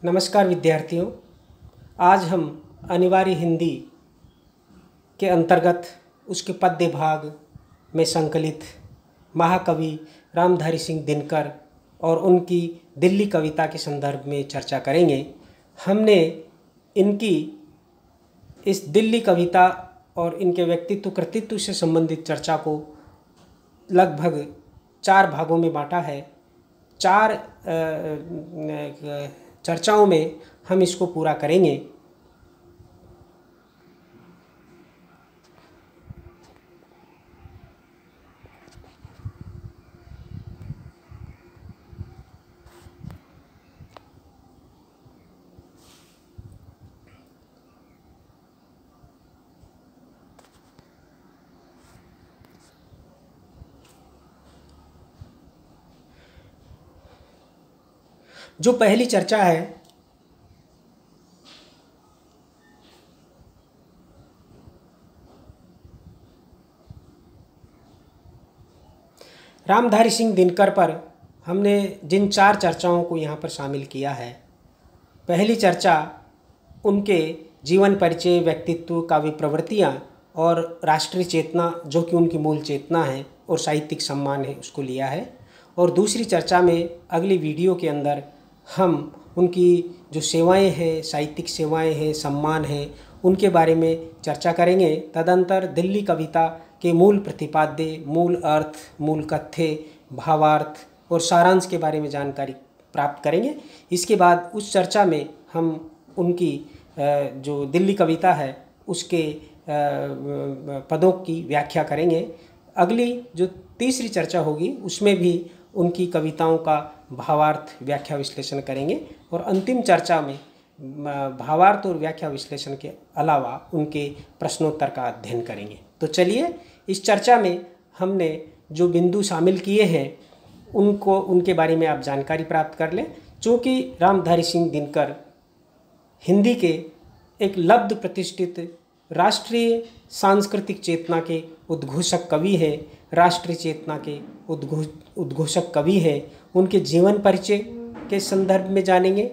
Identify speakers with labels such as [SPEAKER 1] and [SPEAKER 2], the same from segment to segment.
[SPEAKER 1] नमस्कार विद्यार्थियों। आज हम अनिवार्य हिंदी के अंतर्गत उसके पद्य भाग में संकलित महाकवि रामधारी सिंह दिनकर और उनकी दिल्ली कविता के संदर्भ में चर्चा करेंगे। हमने इनकी इस दिल्ली कविता और इनके व्यक्तित्व कृतित्व से संबंधित चर्चा को लगभग 4 भागों में बांटा है। 4 चर्चाओं में हम इसको पूरा करेंगे। जो पहली चर्चा है, रामधारी सिंह दिनकर पर हमने जिन 4 चर्चाओं को यहाँ पर शामिल किया है। पहली चर्चा उनके जीवन परिचय, व्यक्तित्व, काव्य प्रवृत्तियाँ और राष्ट्रीय चेतना जो कि उनकी मूल चेतना है और साहित्यिक सम्मान है, उसको लिया है। और दूसरी चर्चा में अगली वीडियो के अंदर हम उनकी जो सेवाएं हैं, साहित्यिक सेवाएं हैं, सम्मान हैं, उनके बारे में चर्चा करेंगे। तदंतर दिल्ली कविता के मूल प्रतिपाद्य, मूल अर्थ, मूल कथ्य, भावार्थ और सारांश के बारे में जानकारी प्राप्त करेंगे। इसके बाद उस चर्चा में हम उनकी जो दिल्ली कविता है उसके पदों की व्याख्या करेंगे। अगली जो तीसरी चर्चा होगी उसमें भी उनकी कविताओं का भावार्थ, व्याख्या, विश्लेषण करेंगे। और अंतिम चर्चा में भावार्थ और व्याख्या विश्लेषण के अलावा उनके प्रश्नोत्तर का अध्ययन करेंगे। तो चलिए, इस चर्चा में हमने जो बिंदु शामिल किए हैं उनके बारे में आप जानकारी प्राप्त कर लें। चूँकि रामधारी सिंह दिनकर हिंदी के एक लब्ध प्रतिष्ठित राष्ट्रीय सांस्कृतिक चेतना के उद्घोषक कवि हैं, राष्ट्रीय चेतना के उद्घोषक कवि हैं, उनके जीवन परिचय के संदर्भ में जानेंगे।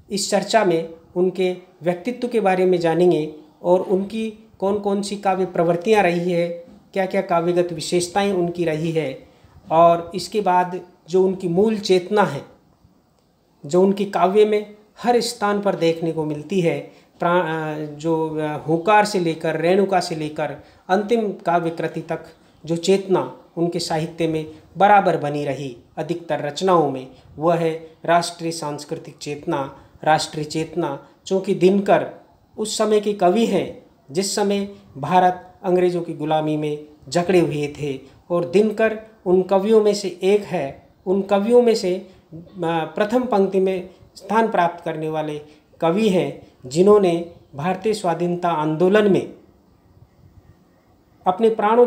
[SPEAKER 1] इस चर्चा में उनके व्यक्तित्व के बारे में जानेंगे और उनकी कौन कौन सी काव्य प्रवृत्तियाँ रही है, क्या क्या काव्यगत विशेषताएं उनकी रही है। और इसके बाद जो उनकी मूल चेतना है, जो उनकी काव्य में हर स्थान पर देखने को मिलती है, जो हुंकार से लेकर, रेणुका से लेकर अंतिम काव्य कृति तक जो चेतना उनके साहित्य में बराबर बनी रही अधिकतर रचनाओं में, वह है राष्ट्रीय सांस्कृतिक चेतना, राष्ट्रीय चेतना। चूँकि दिनकर उस समय के कवि हैं जिस समय भारत अंग्रेज़ों की गुलामी में जकड़े हुए थे, और दिनकर उन कवियों में से एक है, उन कवियों में से प्रथम पंक्ति में स्थान प्राप्त करने वाले कवि हैं जिन्होंने भारतीय स्वाधीनता आंदोलन में अपने प्राणों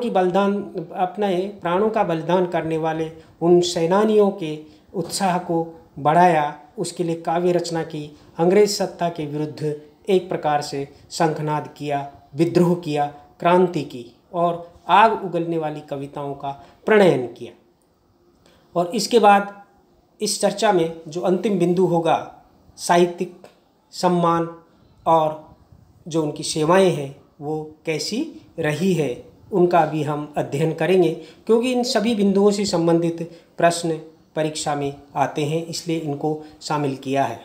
[SPEAKER 1] का बलिदान करने वाले उन सेनानियों के उत्साह को बढ़ाया, उसके लिए काव्य रचना की, अंग्रेज सत्ता के विरुद्ध एक प्रकार से शंखनाद किया, विद्रोह किया, क्रांति की और आग उगलने वाली कविताओं का प्रणयन किया। और इसके बाद इस चर्चा में जो अंतिम बिंदु होगा, साहित्यिक सम्मान और जो उनकी सेवाएं हैं वो कैसी रही है, उनका भी हम अध्ययन करेंगे। क्योंकि इन सभी बिंदुओं से संबंधित प्रश्न परीक्षा में आते हैं, इसलिए इनको शामिल किया है।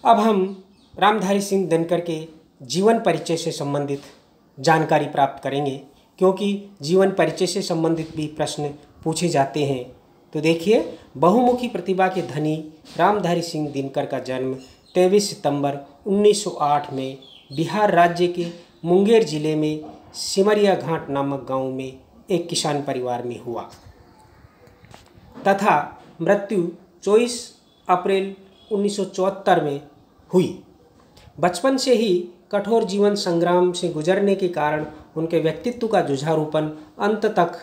[SPEAKER 1] अब हम रामधारी सिंह दिनकर के जीवन परिचय से संबंधित जानकारी प्राप्त करेंगे, क्योंकि जीवन परिचय से संबंधित भी प्रश्न पूछे जाते हैं। तो देखिए, बहुमुखी प्रतिभा के धनी रामधारी सिंह दिनकर का जन्म 23 सितंबर 1908 में बिहार राज्य के मुंगेर जिले में सिमरिया घाट नामक गांव में एक किसान परिवार में हुआ तथा मृत्यु 24 अप्रैल 1974 में हुई। बचपन से ही कठोर जीवन संग्राम से गुजरने के कारण उनके व्यक्तित्व का जुझारूपन अंत तक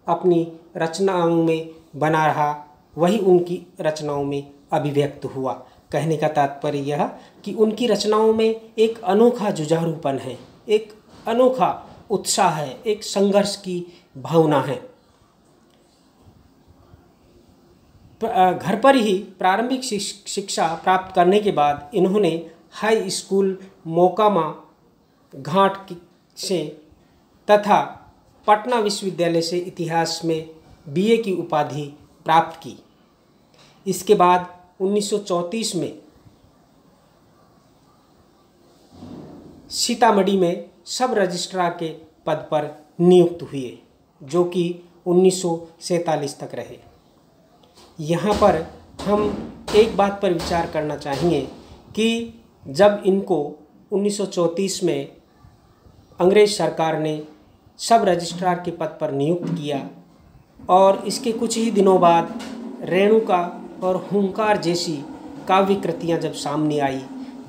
[SPEAKER 1] अपनी रचनाओं में बना रहा, वही उनकी रचनाओं में अभिव्यक्त हुआ। कहने का तात्पर्य यह कि उनकी रचनाओं में एक अनोखा जुझारूपन है, एक अनोखा उत्साह है, एक संघर्ष की भावना है। घर पर ही प्रारंभिक शिक्षा प्राप्त करने के बाद इन्होंने हाई स्कूल मोकामा घाट से तथा पटना विश्वविद्यालय से इतिहास में बीए की उपाधि प्राप्त की। इसके बाद 1934 में सीतामढ़ी में सब रजिस्ट्रार के पद पर नियुक्त हुए, जो कि 1947 तक रहे। यहाँ पर हम एक बात पर विचार करना चाहेंगे कि जब इनको 1934 में अंग्रेज सरकार ने सब रजिस्ट्रार के पद पर नियुक्त किया और इसके कुछ ही दिनों बाद रेणुका और हुंकार जैसी काव्य कृतियाँ जब सामने आई,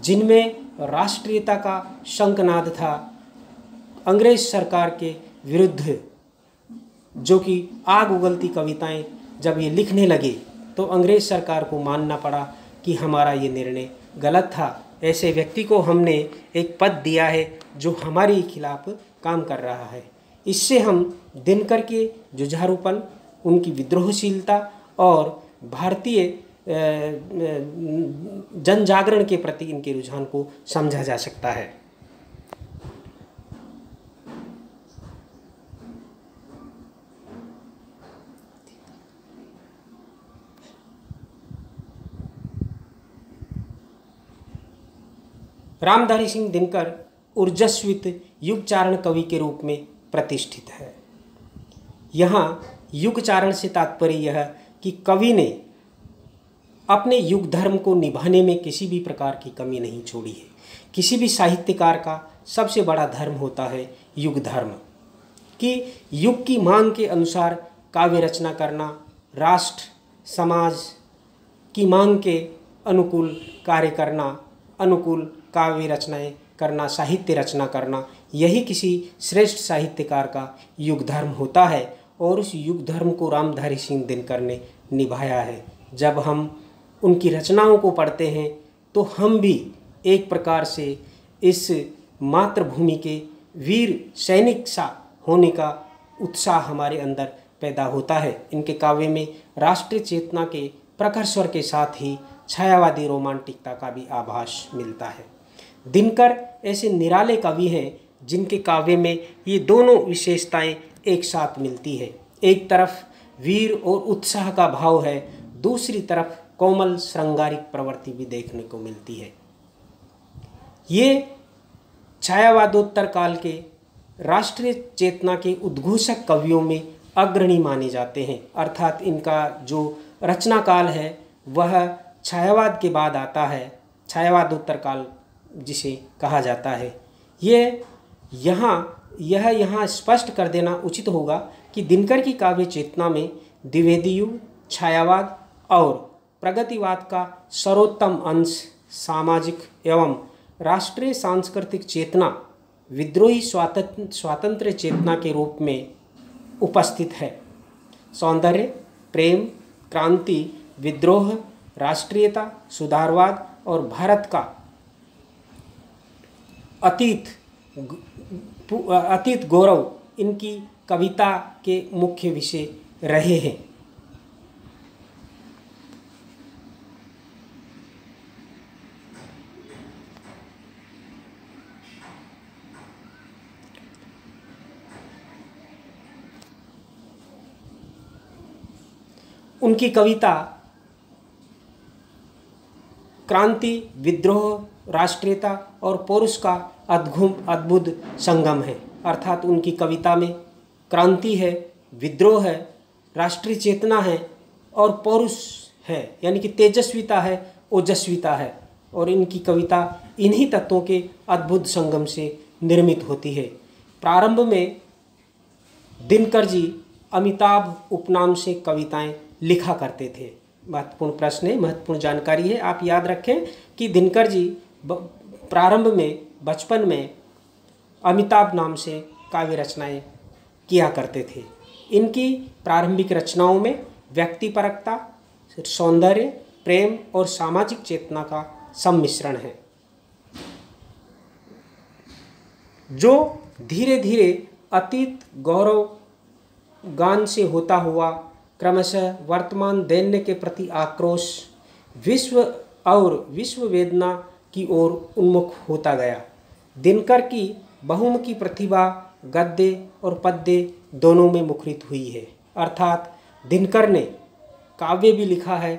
[SPEAKER 1] जिनमें राष्ट्रीयता का शंखनाद था, अंग्रेज सरकार के विरुद्ध जो कि आग उगलती कविताएं जब ये लिखने लगे, तो अंग्रेज सरकार को मानना पड़ा कि हमारा ये निर्णय गलत था। ऐसे व्यक्ति को हमने एक पद दिया है जो हमारे खिलाफ काम कर रहा है। इससे हम दिनकर के जुझारूपन, उनकी विद्रोहशीलता और भारतीय जन जागरण के प्रति इनके रुझान को समझा जा सकता है। रामधारी सिंह दिनकर ऊर्जस्वित युगचारण कवि के रूप में प्रतिष्ठित है। यहाँ युगचारण से तात्पर्य यह कि कवि ने अपने युग धर्म को निभाने में किसी भी प्रकार की कमी नहीं छोड़ी है। किसी भी साहित्यकार का सबसे बड़ा धर्म होता है युग धर्म, कि युग की मांग के अनुसार काव्य रचना करना, राष्ट्र समाज की मांग के अनुकूल कार्य करना, अनुकूल काव्य रचनाएं करना, साहित्य रचना करना, यही किसी श्रेष्ठ साहित्यकार का युग धर्म होता है। और उस युग धर्म को रामधारी सिंह दिनकर ने निभाया है। जब हम उनकी रचनाओं को पढ़ते हैं तो हम भी एक प्रकार से इस मातृभूमि के वीर सैनिक सा होने का उत्साह हमारे अंदर पैदा होता है। इनके काव्य में राष्ट्रीय चेतना के प्रखर स्वर के साथ ही छायावादी रोमांटिकता का भी आभास मिलता है। दिनकर ऐसे निराले कवि हैं जिनके काव्य में ये दोनों विशेषताएं एक साथ मिलती है। एक तरफ वीर और उत्साह का भाव है, दूसरी तरफ कोमल श्रृंगारिक प्रवृत्ति भी देखने को मिलती है। ये छायावादोत्तर काल के राष्ट्रीय चेतना के उद्घोषक कवियों में अग्रणी माने जाते हैं। अर्थात इनका जो रचना काल है वह छायावाद के बाद आता है, छायावादोत्तर काल जिसे कहा जाता है। यह यहाँ स्पष्ट कर देना उचित होगा कि दिनकर की काव्य चेतना में द्विवेदी युग, छायावाद और प्रगतिवाद का सर्वोत्तम अंश सामाजिक एवं राष्ट्रीय सांस्कृतिक चेतना विद्रोही स्वातंत्र्य चेतना के रूप में उपस्थित है। सौंदर्य, प्रेम, क्रांति, विद्रोह, राष्ट्रीयता, सुधारवाद और भारत का अतीत गौरव इनकी कविता के मुख्य विषय रहे हैं। उनकी कविता क्रांति, विद्रोह, राष्ट्रीयता और पौरुष का अद्भुत संगम है। अर्थात उनकी कविता में क्रांति है, विद्रोह है, राष्ट्रीय चेतना है और पौरुष है, यानी कि तेजस्विता है, ओजस्विता है। और इनकी कविता इन्हीं तत्वों के अद्भुत संगम से निर्मित होती है। प्रारंभ में दिनकर जी अमिताभ उपनाम से कविताएं लिखा करते थे। महत्वपूर्ण प्रश्न है, महत्वपूर्ण जानकारी है। आप याद रखें कि दिनकर जी प्रारंभ में बचपन में अमिताभ नाम से काव्य रचनाएं किया करते थे। इनकी प्रारंभिक रचनाओं में व्यक्तिपरकता, सौंदर्य, प्रेम और सामाजिक चेतना का सम्मिश्रण है, जो धीरे धीरे अतीत गौरव गान से होता हुआ क्रमशः वर्तमान दैन्य के प्रति आक्रोश, विश्व वेदना की ओर उन्मुख होता गया। दिनकर की बहुमुखी प्रतिभा गद्य और पद्य दोनों में मुखरित हुई है, अर्थात दिनकर ने काव्य भी लिखा है,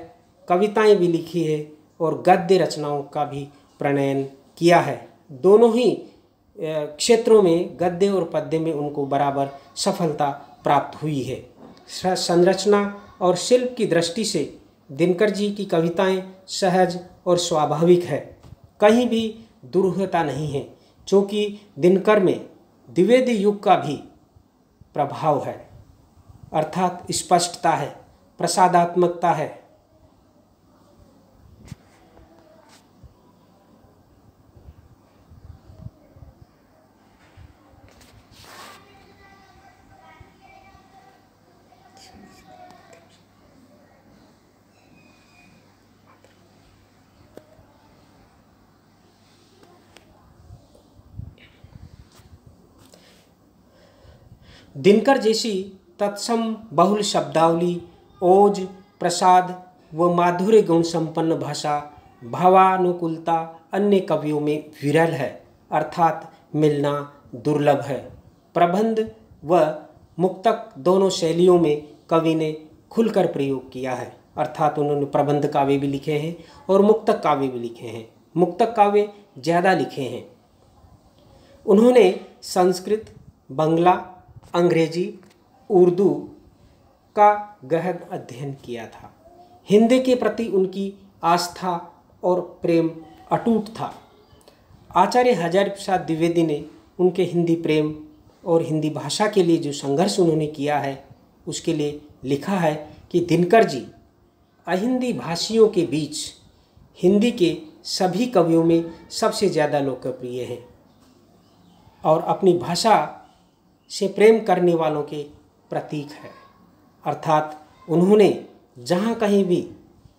[SPEAKER 1] कविताएं भी लिखी है और गद्य रचनाओं का भी प्रणयन किया है। दोनों ही क्षेत्रों में गद्य और पद्य में उनको बराबर सफलता प्राप्त हुई है। संरचना और शिल्प की दृष्टि से दिनकर जी की कविताएं सहज और स्वाभाविक है, कहीं भी दुरूहता नहीं है, क्योंकि दिनकर में द्विवेदी युग का भी प्रभाव है, अर्थात स्पष्टता है, प्रसादात्मकता है। दिनकर जैसी तत्सम बहुल शब्दावली, ओज, प्रसाद व माधुर्य गुण संपन्न भाषा, भावानुकूलता अन्य कवियों में विरल है, अर्थात मिलना दुर्लभ है। प्रबंध व मुक्तक दोनों शैलियों में कवि ने खुलकर प्रयोग किया है, अर्थात उन्होंने प्रबंध काव्य भी लिखे हैं और मुक्तक काव्य भी लिखे हैं। मुक्तक काव्य ज़्यादा लिखे हैं। उन्होंने संस्कृत, बंगला, अंग्रेजी, उर्दू का गहन अध्ययन किया था। हिंदी के प्रति उनकी आस्था और प्रेम अटूट था। आचार्य हजारी प्रसाद द्विवेदी ने उनके हिंदी प्रेम और हिंदी भाषा के लिए जो संघर्ष उन्होंने किया है, उसके लिए लिखा है कि दिनकर जी अहिंदी भाषियों के बीच हिंदी के सभी कवियों में सबसे ज़्यादा लोकप्रिय हैं और अपनी भाषा से प्रेम करने वालों के प्रतीक है, अर्थात उन्होंने जहाँ कहीं भी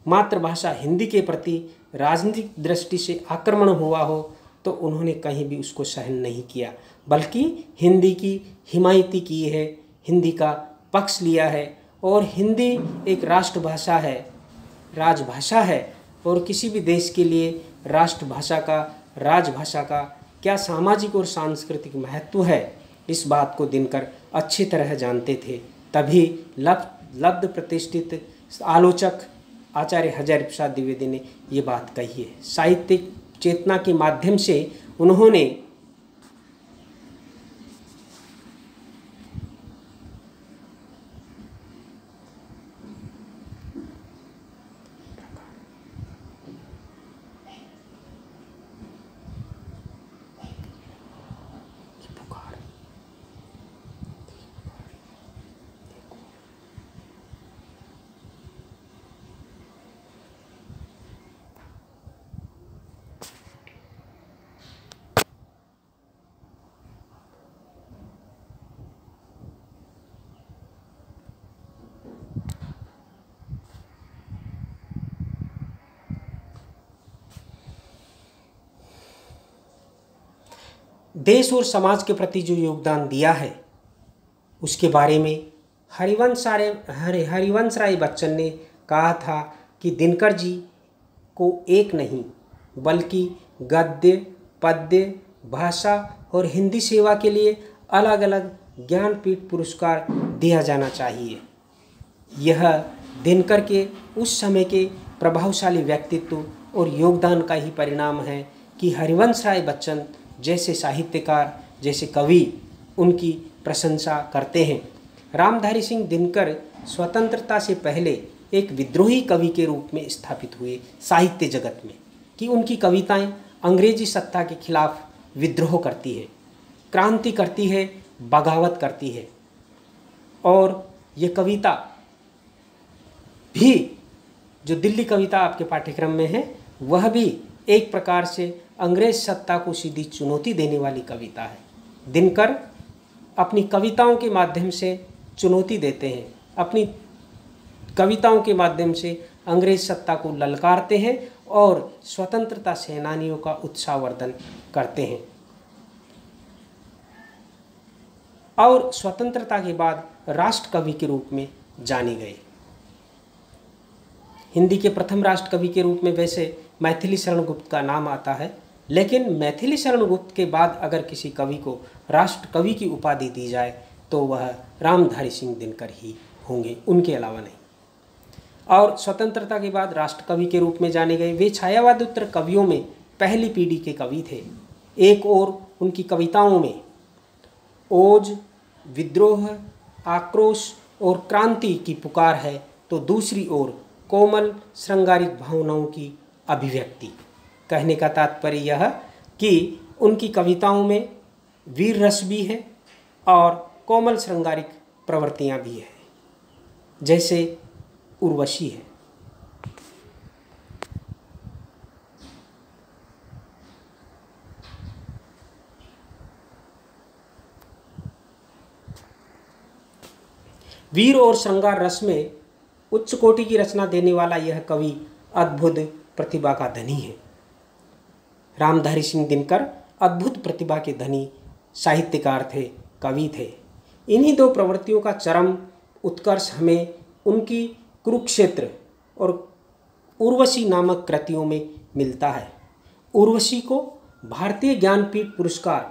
[SPEAKER 1] मातृभाषा हिंदी के प्रति राजनीतिक दृष्टि से आक्रमण हुआ हो तो उन्होंने कहीं भी उसको सहन नहीं किया, बल्कि हिंदी की हिमायती की है, हिंदी का पक्ष लिया है। और हिंदी एक राष्ट्रभाषा है, राजभाषा है, और किसी भी देश के लिए राष्ट्रभाषा का, राजभाषा का क्या सामाजिक और सांस्कृतिक महत्व है, इस बात को दिनकर अच्छी तरह जानते थे। तभी लब्ध प्रतिष्ठित आलोचक आचार्य हजारी प्रसाद द्विवेदी ने ये बात कही है। साहित्यिक चेतना के माध्यम से उन्होंने देश और समाज के प्रति जो योगदान दिया है उसके बारे में हरिवंश राय बच्चन ने कहा था कि दिनकर जी को एक नहीं बल्कि गद्य, पद्य, भाषा और हिंदी सेवा के लिए अलग अलग ज्ञानपीठ पुरस्कार दिया जाना चाहिए। यह दिनकर के उस समय के प्रभावशाली व्यक्तित्व और योगदान का ही परिणाम है कि हरिवंश राय बच्चन जैसे साहित्यकार, जैसे कवि उनकी प्रशंसा करते हैं। रामधारी सिंह दिनकर स्वतंत्रता से पहले एक विद्रोही कवि के रूप में स्थापित हुए साहित्य जगत में, कि उनकी कविताएं अंग्रेजी सत्ता के खिलाफ विद्रोह करती है, क्रांति करती है, बगावत करती है। और ये कविता भी जो दिल्ली कविता आपके पाठ्यक्रम में है, वह भी एक प्रकार से अंग्रेज सत्ता को सीधी चुनौती देने वाली कविता है। दिनकर अपनी कविताओं के माध्यम से चुनौती देते हैं, अपनी कविताओं के माध्यम से अंग्रेज सत्ता को ललकारते हैं और स्वतंत्रता सेनानियों का उत्साहवर्धन करते हैं। और स्वतंत्रता के बाद राष्ट्र कवि के रूप में जाने गए। हिंदी के प्रथम राष्ट्र कवि के रूप में वैसे मैथिली शरण गुप्त का नाम आता है, लेकिन मैथिली शरण गुप्त के बाद अगर किसी कवि को राष्ट्र कवि की उपाधि दी जाए तो वह रामधारी सिंह दिनकर ही होंगे, उनके अलावा नहीं। और स्वतंत्रता के बाद राष्ट्र कवि के रूप में जाने गए। वे छायावादोत्तर कवियों में पहली पीढ़ी के कवि थे। एक ओर उनकी कविताओं में ओज, विद्रोह, आक्रोश और क्रांति की पुकार है, तो दूसरी ओर कोमल श्रृंगारिक भावनाओं की अभिव्यक्ति। कहने का तात्पर्य यह कि उनकी कविताओं में वीर रस भी है और कोमल श्रृंगारिक प्रवृत्तियाँ भी हैं, जैसे उर्वशी है। वीर और श्रृंगार रस में उच्च कोटि की रचना देने वाला यह कवि अद्भुत प्रतिभा का धनी है। रामधारी सिंह दिनकर अद्भुत प्रतिभा के धनी साहित्यकार थे, कवि थे। इन्हीं दो प्रवृत्तियों का चरम उत्कर्ष हमें उनकी कुरुक्षेत्र और उर्वशी नामक कृतियों में मिलता है। उर्वशी को भारतीय ज्ञानपीठ पुरस्कार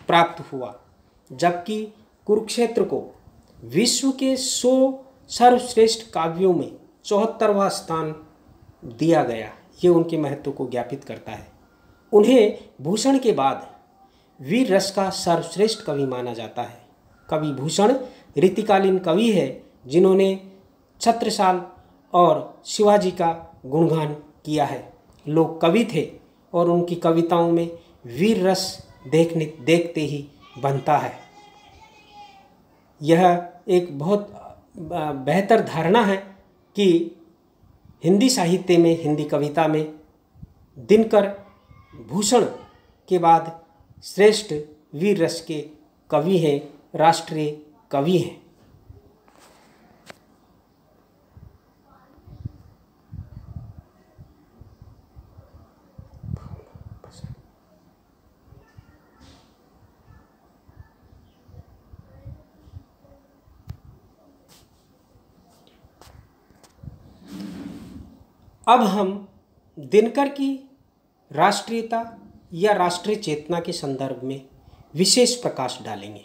[SPEAKER 1] प्राप्त हुआ, जबकि कुरुक्षेत्र को विश्व के 100 सर्वश्रेष्ठ काव्यों में 74वां स्थान दिया गया। ये उनके महत्व को ज्ञापित करता है। उन्हें भूषण के बाद वीर रस का सर्वश्रेष्ठ कवि माना जाता है। कवि भूषण रीतिकालीन कवि है जिन्होंने छत्रसाल और शिवाजी का गुणगान किया है। लोग कवि थे और उनकी कविताओं में वीर रस देखते ही बनता है। यह एक बहुत बेहतर धारणा है कि हिंदी साहित्य में, हिंदी कविता में दिनकर भूषण के बाद श्रेष्ठ वीर रस के कवि हैं, राष्ट्रीय कवि हैं। अब हम दिनकर की राष्ट्रीयता या राष्ट्रीय चेतना के संदर्भ में विशेष प्रकाश डालेंगे।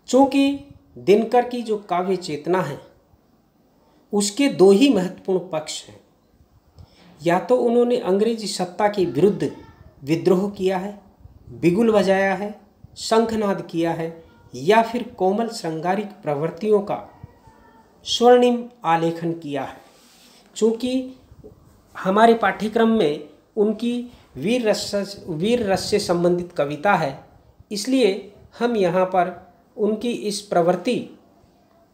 [SPEAKER 1] चूँकि दिनकर की जो काव्य चेतना है उसके दो ही महत्वपूर्ण पक्ष हैं। या तो उन्होंने अंग्रेजी सत्ता के विरुद्ध विद्रोह किया है, बिगुल बजाया है, शंखनाद किया है, या फिर कोमल श्रृंगारिक प्रवृत्तियों का स्वर्णिम आलेखन किया है। चूँकि हमारे पाठ्यक्रम में उनकी वीर रस से संबंधित कविता है, इसलिए हम यहाँ पर उनकी इस प्रवृत्ति,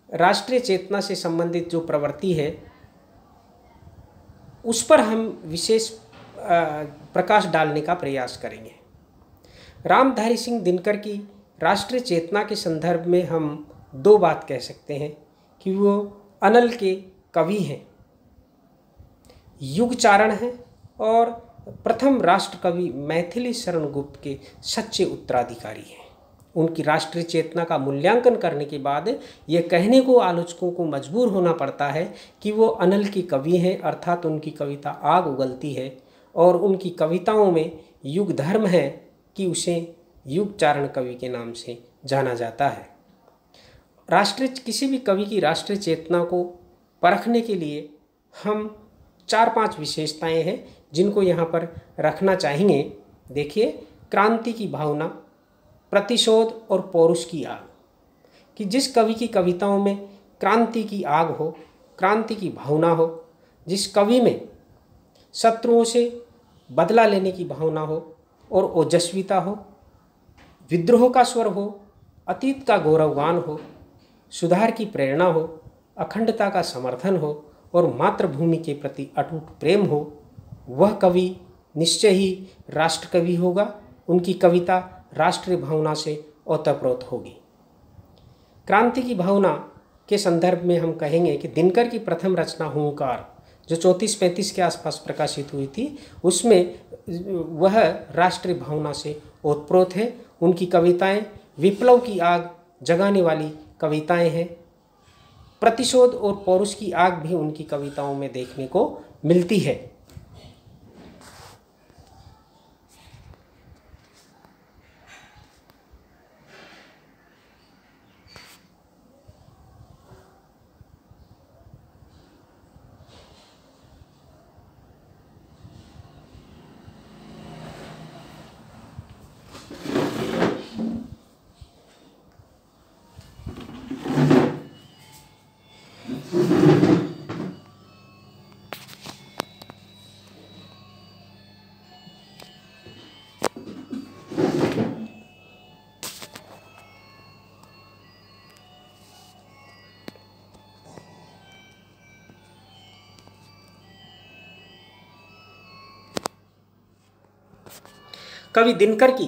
[SPEAKER 1] राष्ट्रीय चेतना से संबंधित जो प्रवृत्ति है, उस पर हम विशेष प्रकाश डालने का प्रयास करेंगे। रामधारी सिंह दिनकर की राष्ट्रीय चेतना के संदर्भ में हम दो बात कह सकते हैं कि वो अनल के कवि हैं, युगचारण हैं और प्रथम राष्ट्र कवि मैथिली शरण गुप्त के सच्चे उत्तराधिकारी हैं। उनकी राष्ट्रीय चेतना का मूल्यांकन करने के बाद ये कहने को आलोचकों को मजबूर होना पड़ता है कि वो अनल के कवि हैं, अर्थात उनकी कविता आग उगलती है और उनकी कविताओं में युग धर्म है कि उसे युगचारण कवि के नाम से जाना जाता है। किसी भी कवि की राष्ट्रीय चेतना को परखने के लिए हम 4-5 विशेषताएं हैं जिनको यहाँ पर रखना चाहेंगे। देखिए, क्रांति की भावना, प्रतिशोध और पौरुष की आग, कि जिस कवि की कविताओं में क्रांति की आग हो, क्रांति की भावना हो, जिस कवि में शत्रुओं से बदला लेने की भावना हो और ओजस्विता हो, विद्रोह का स्वर हो, अतीत का गौरवगान हो, सुधार की प्रेरणा हो, अखंडता का समर्थन हो और मातृभूमि के प्रति अटूट प्रेम हो, वह कवि निश्चय ही राष्ट्र कवि होगा। उनकी कविता राष्ट्रीय भावना से ओतप्रोत होगी। क्रांति की भावना के संदर्भ में हम कहेंगे कि दिनकर की प्रथम रचना हुंकार जो 34-35 के आसपास प्रकाशित हुई थी, उसमें वह राष्ट्रीय भावना से ओतप्रोत है। उनकी कविताएं विप्लव की आग जगाने वाली कविताएं हैं। प्रतिशोध और पौरुष की आग भी उनकी कविताओं में देखने को मिलती है। कवि दिनकर की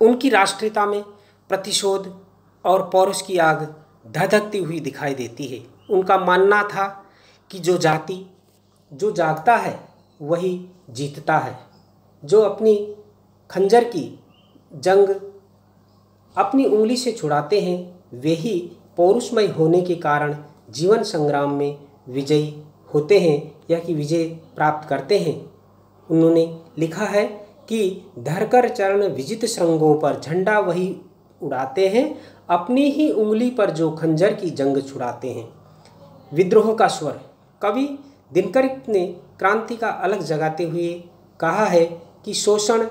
[SPEAKER 1] उनकी राष्ट्रीयता में प्रतिशोध और पौरुष की आग धधकती हुई दिखाई देती है। उनका मानना था कि जो जागता है वही जीतता है। जो अपनी खंजर की जंग अपनी उंगली से छुड़ाते हैं वे ही पौरुषमय होने के कारण जीवन संग्राम में विजयी होते हैं या कि विजय प्राप्त करते हैं। उन्होंने लिखा है कि धरकर चरण विजित श्रृंगों पर झंडा वही उड़ाते हैं, अपनी ही उंगली पर जो खंजर की जंग छुड़ाते हैं। विद्रोह का स्वर कवि दिनकर ने क्रांति का अलग जगाते हुए कहा है कि शोषण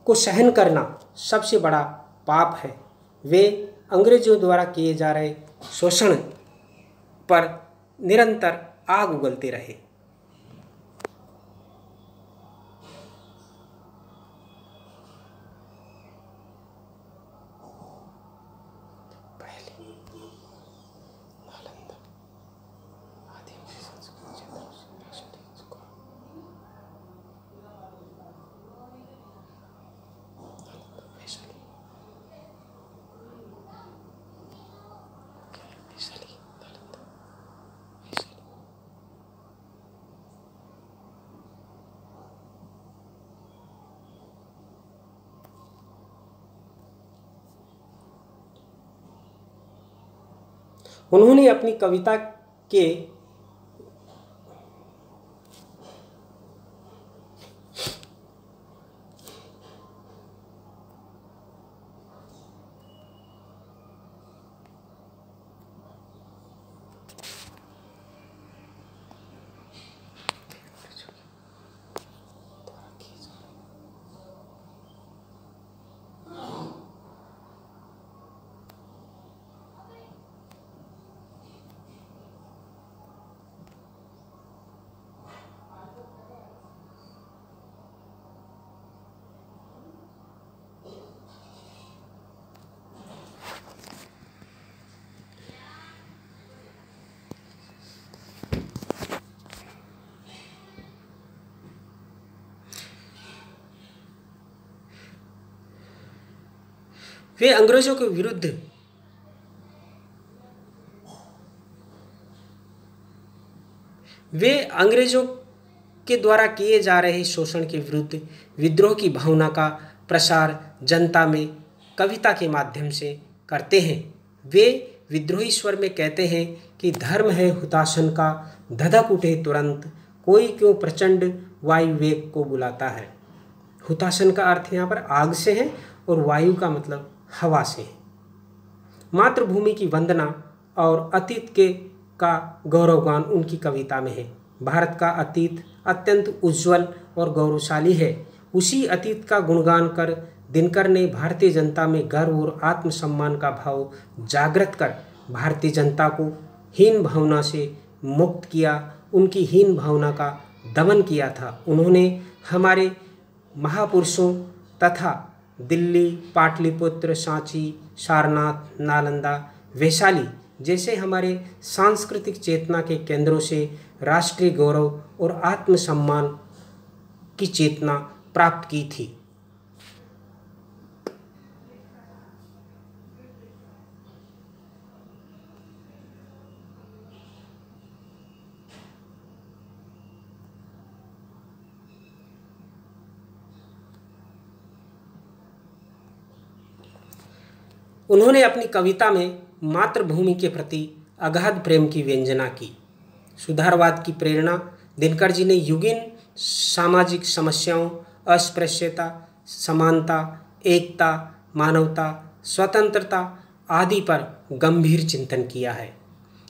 [SPEAKER 1] को सहन करना सबसे बड़ा पाप है। वे अंग्रेजों द्वारा किए जा रहे शोषण पर निरंतर आग उगलते रहे। उन्होंने अपनी कविता के वे अंग्रेजों के विरुद्ध के द्वारा किए जा रहे शोषण के विरुद्ध विद्रोह की भावना का प्रसार जनता में कविता के माध्यम से करते हैं। वे विद्रोही स्वर में कहते हैं कि धर्म है हुताशन का, धधक उठे तुरंत, कोई क्यों प्रचंड वायु वेग को बुलाता है। हुताशन का अर्थ यहाँ पर आग से है और वायु का मतलब हवा से है। मातृभूमि की वंदना और अतीत का गौरवगान उनकी कविता में है। भारत का अतीत अत्यंत उज्जवल और गौरवशाली है। उसी अतीत का गुणगान कर दिनकर ने भारतीय जनता में गर्व और आत्मसम्मान का भाव जागृत कर भारतीय जनता को हीन भावना से मुक्त किया, उनकी हीन भावना का दमन किया था। उन्होंने हमारे महापुरुषों तथा दिल्ली, पाटलिपुत्र, सांची, सारनाथ, नालंदा, वैशाली जैसे हमारे सांस्कृतिक चेतना के केंद्रों से राष्ट्रीय गौरव और आत्मसम्मान की चेतना प्राप्त की थी। उन्होंने अपनी कविता में मातृभूमि के प्रति अगाध प्रेम की व्यंजना की। सुधारवाद की प्रेरणा दिनकर जी ने युगीन सामाजिक समस्याओं, अस्पृश्यता, समानता, एकता, मानवता, स्वतंत्रता आदि पर गंभीर चिंतन किया है।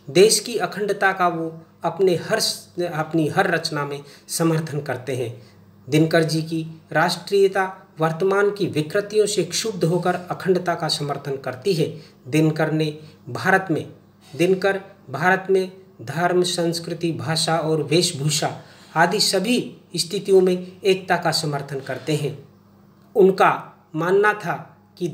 [SPEAKER 1] देश की अखंडता का वो अपनी हर रचना में समर्थन करते हैं। दिनकर जी की राष्ट्रीयता वर्तमान की विकृतियों से क्षुब्ध होकर अखंडता का समर्थन करती है। दिनकर भारत में धर्म, संस्कृति, भाषा और वेशभूषा आदि सभी स्थितियों में एकता का समर्थन करते हैं। उनका मानना था कि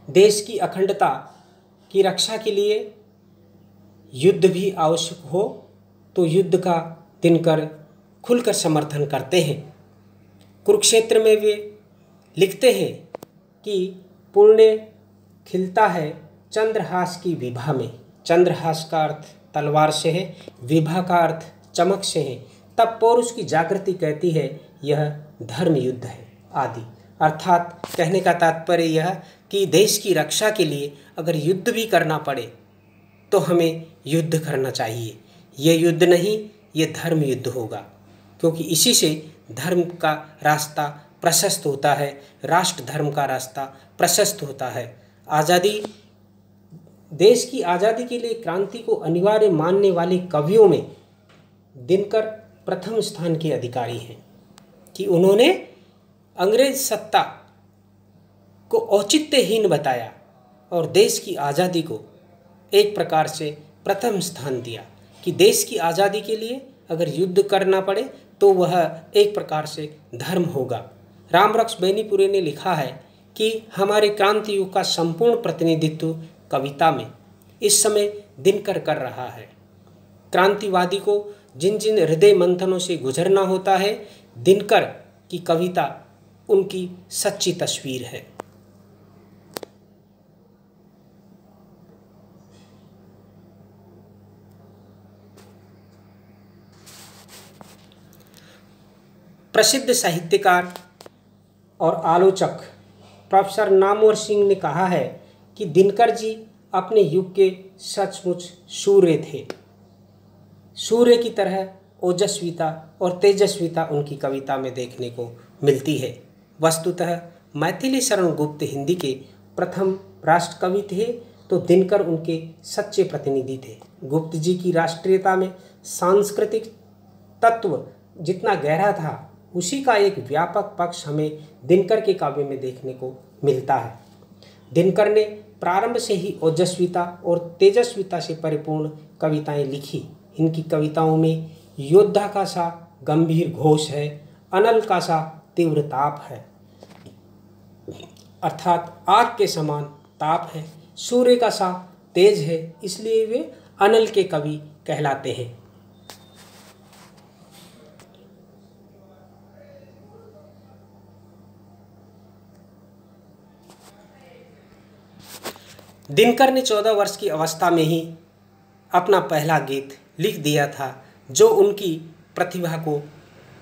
[SPEAKER 1] देश की अखंडता की रक्षा के लिए युद्ध भी आवश्यक हो तो युद्ध का दिनकर खुलकर समर्थन करते हैं। कुरुक्षेत्र में वे लिखते हैं कि पुण्य खिलता है चंद्रहास की विभा में। चंद्रहास का अर्थ तलवार से है, विभा का अर्थ चमक से है। तब पौरुष की जागृति कहती है यह धर्म युद्ध है आदि। अर्थात कहने का तात्पर्य यह कि देश की रक्षा के लिए अगर युद्ध भी करना पड़े तो हमें युद्ध करना चाहिए। ये युद्ध नहीं, ये धर्म युद्ध होगा, क्योंकि इसी से धर्म का रास्ता प्रशस्त होता है, राष्ट्र धर्म का रास्ता प्रशस्त होता है। देश की आज़ादी के लिए क्रांति को अनिवार्य मानने वाले कवियों में दिनकर प्रथम स्थान के अधिकारी हैं कि उन्होंने अंग्रेज सत्ता को औचित्यहीन बताया और देश की आज़ादी को एक प्रकार से प्रथम स्थान दिया कि देश की आज़ादी के लिए अगर युद्ध करना पड़े तो वह एक प्रकार से धर्म होगा। रामरक्ष बेनीपुरे ने लिखा है कि हमारे क्रांति युग का संपूर्ण प्रतिनिधित्व कविता में इस समय दिनकर कर रहा है। क्रांतिवादी को जिन जिन हृदय मंथनों से गुजरना होता है, दिनकर की कविता उनकी सच्ची तस्वीर है। प्रसिद्ध साहित्यकार और आलोचक प्रोफेसर नामवर सिंह ने कहा है कि दिनकर जी अपने युग के सचमुच सूर्य थे। सूर्य की तरह ओजस्विता और तेजस्विता उनकी कविता में देखने को मिलती है। वस्तुतः मैथिली शरण गुप्त हिंदी के प्रथम राष्ट्र कवि थे तो दिनकर उनके सच्चे प्रतिनिधि थे। गुप्त जी की राष्ट्रीयता में सांस्कृतिक तत्व जितना गहरा था उसी का एक व्यापक पक्ष हमें दिनकर के काव्य में देखने को मिलता है। दिनकर ने प्रारंभ से ही ओजस्विता और तेजस्विता से परिपूर्ण कविताएं लिखी। इनकी कविताओं में योद्धा का सा गंभीर घोष है, अनल का सा तीव्र ताप है, अर्थात आग के समान ताप है, सूर्य का सा तेज है, इसलिए वे अनल के कवि कहलाते हैं। दिनकर ने 14 वर्ष की अवस्था में ही अपना पहला गीत लिख दिया था जो उनकी प्रतिभा को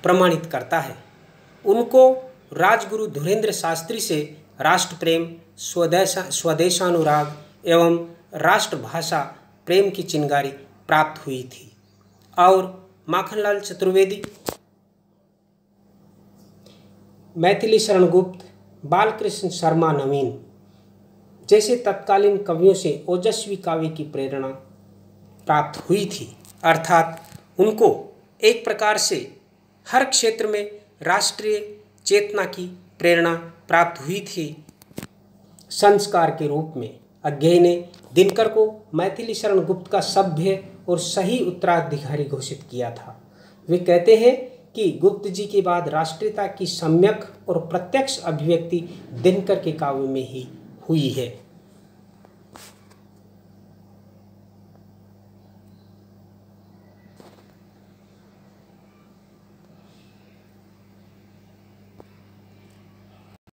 [SPEAKER 1] प्रमाणित करता है। उनको राजगुरु धुरेंद्र शास्त्री से राष्ट्र प्रेम, स्वदेशानुराग एवं राष्ट्रभाषा प्रेम की चिंगारी प्राप्त हुई थी और माखनलाल चतुर्वेदी, मैथिली शरण गुप्त, बालकृष्ण शर्मा नवीन जैसे तत्कालीन कवियों से ओजस्वी काव्य की प्रेरणा प्राप्त हुई थी। अर्थात उनको एक प्रकार से हर क्षेत्र में राष्ट्रीय चेतना की प्रेरणा प्राप्त हुई थी। संस्कार के रूप में अज्ञेय ने दिनकर को मैथिली शरण गुप्त का सभ्य और सही उत्तराधिकारी घोषित किया था। वे कहते हैं कि गुप्त जी के बाद राष्ट्रीयता की सम्यक और प्रत्यक्ष अभिव्यक्ति दिनकर के काव्य में ही हुई है।